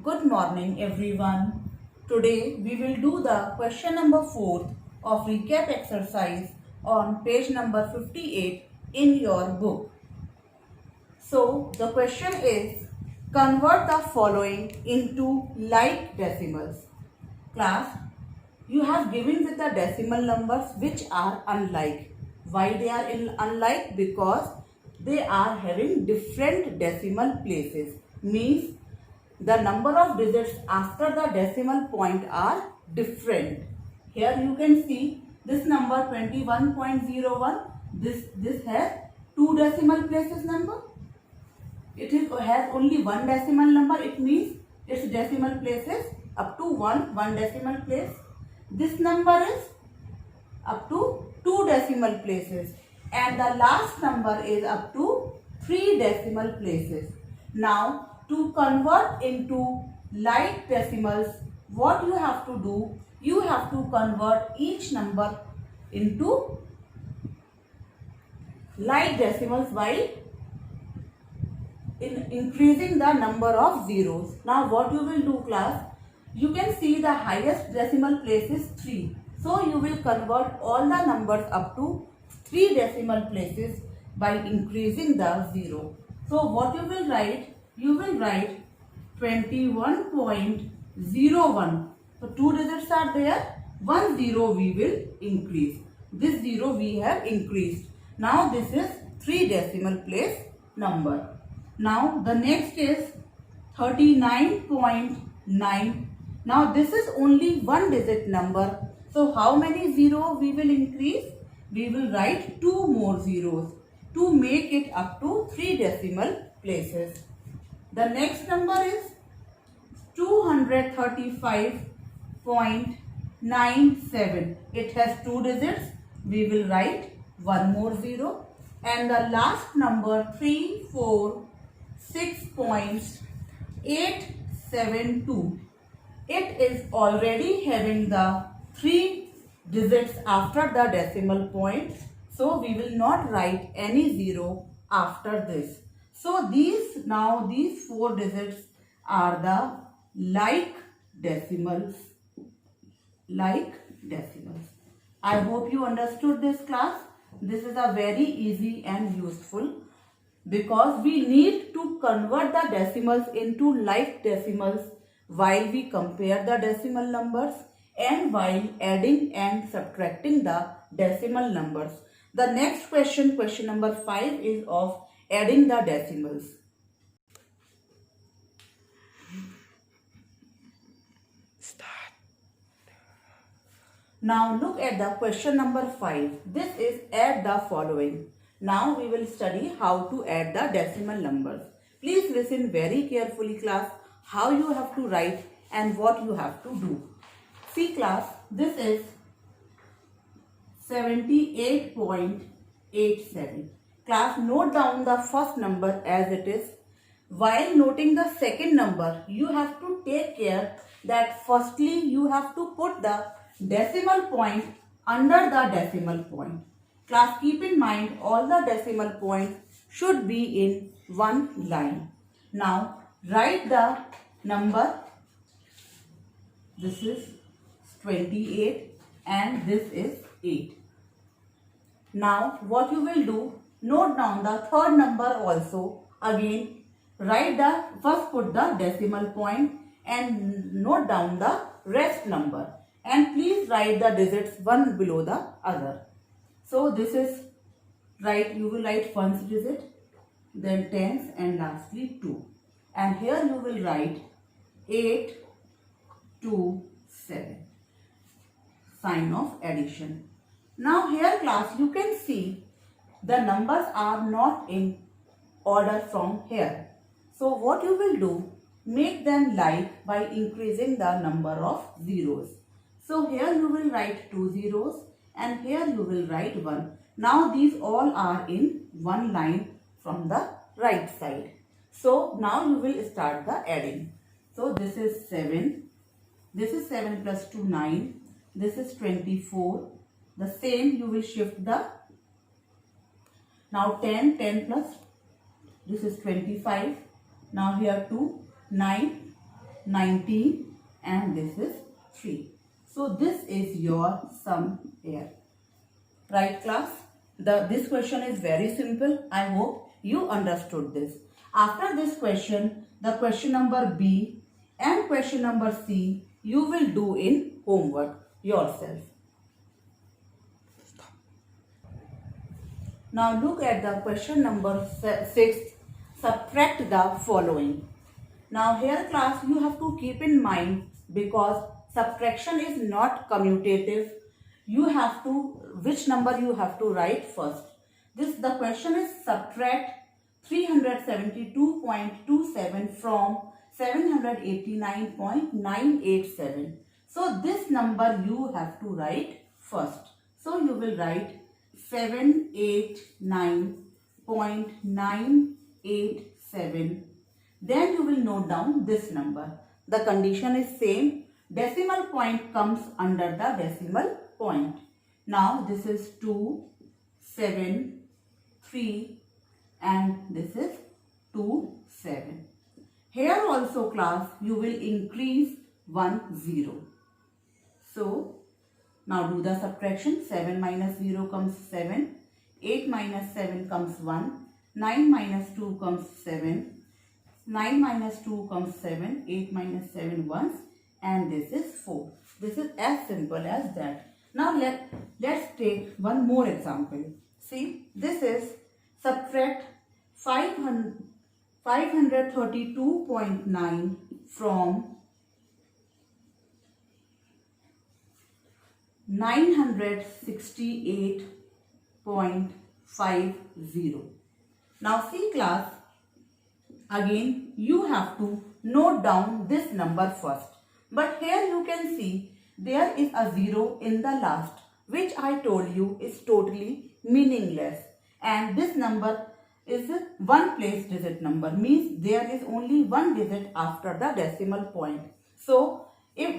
Good morning everyone. Today we will do the question number 4 of recap exercise on page number 58 in your book. So the question is, convert the following into like decimals. Class, you have given with the decimal numbers which are unlike. Why they are unlike? Because they are having different decimal places. Means the number of digits after the decimal point are different. Here you can see this number 21.01. This has two decimal places number. It has only one decimal number. It means its decimal places up to one decimal place. This number is up to 2 decimal places, and the last number is up to 3 decimal places. Now to convert into like decimals, what you have to do, you have to convert each number into like decimals by increasing the number of zeros. Now what you will do, class, you can see the highest decimal place is 3. So you will convert all the numbers up to 3 decimal places by increasing the 0. So what you will write? You will write 21.01. So 2 digits are there. 1 0 we will increase. This 0 we have increased. Now this is 3 decimal place number. Now the next is 39.9. Now this is only one digit number. So how many zeros we will increase? We will write 2 more zeros to make it up to 3 decimal places. The next number is 235.97. It has 2 digits. We will write 1 more zero. And the last number 346.872. It is already having the 3 digits after the decimal point. So we will not write any zero after this. So these 4 digits are the like decimals. I hope you understood this, class. This is a very easy and useful, because we need to convert the decimals into like decimals while we compare the decimal numbers and while adding and subtracting the decimal numbers. The next question, question number 5, is of adding the decimals. Now look at the question number 5. This is add the following. Now we will study how to add the decimal numbers. Please listen very carefully, class, how you have to write and what you have to do. See, class, this is 78.87. Class, note down the first number as it is. While noting the second number, you have to take care that firstly you have to put the decimal point under the decimal point. Class, keep in mind all the decimal points should be in one line. Now write the number. This is 28 and this is 8. Now what you will do, note down the third number also. Again first put the decimal point and note down the rest number. And please write the digits one below the other. So this is you will write first digit, then tens, and lastly 2. And here you will write 8, 2, 7. Sign of addition. Now here, class, you can see the numbers are not in order from here. So what you will do, make them like by increasing the number of zeros. So here you will write 2 zeros and here you will write 1. Now these all are in one line from the right side. So now you will start the adding. So this is 7. This is 7 plus 2, 9. This is 24. The same you will shift the. Now 10 plus. This is 25. Now here 2, 9. 19 and this is 3. So this is your sum here. Right class? This question is very simple. I hope you understood this. After this question, the question number B and question number C you will do in homework yourself. Now look at the question number 6. Subtract the following. Now here class you have to keep in mind, because subtraction is not commutative, you have to, which number you have to write first. The question is subtract 372.27 from 789.987. So this number you have to write first. So you will write 789.987. Then you will note down this number. The condition is same. Decimal point comes under the decimal point. Now this is 2, 7, 3 and this is 2, 7. Here also class you will increase 1 0. So now do the subtraction. 7 minus 0 comes 7. 8 minus 7 comes 1. 9 minus 2 comes 7. 9 minus 2 comes 7. 8 minus 7 once. And this is 4. This is as simple as that. Now let's take one more example. See, this is subtract 532.9 from 968.50. Now see class, again you have to note down this number first. But here you can see there is a 0 in the last, which I told you is totally meaningless. And this number is a one place digit number, means there is only one digit after the decimal point. So if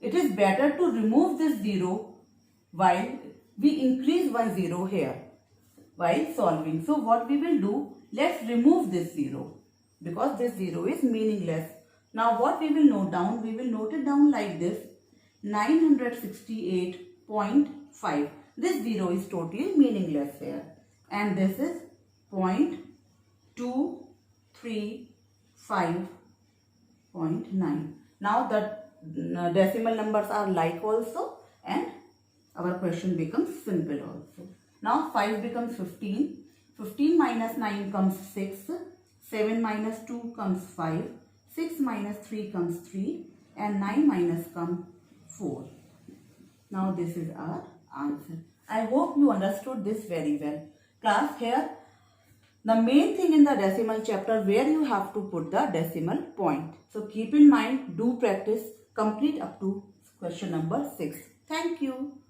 it is better to remove this 0 while we increase 1 0 here while solving. So what we will do, let's remove this 0 because this 0 is meaningless. Now what we will note down, we will note it down like this, 968.5. This 0 is totally meaningless here. And this is 0.235.9. Now the decimal numbers are like also, and our question becomes simple also. Now 5 becomes 15. 15 minus 9 comes 6. 7 minus 2 comes 5. 6 minus 3 comes 3. And 9 minus comes 4. Now this is our answer. I hope you understood this very well. Class, here the main thing in the decimal chapter where you have to put the decimal point. So keep in mind, do practice, complete up to question number 6. Thank you.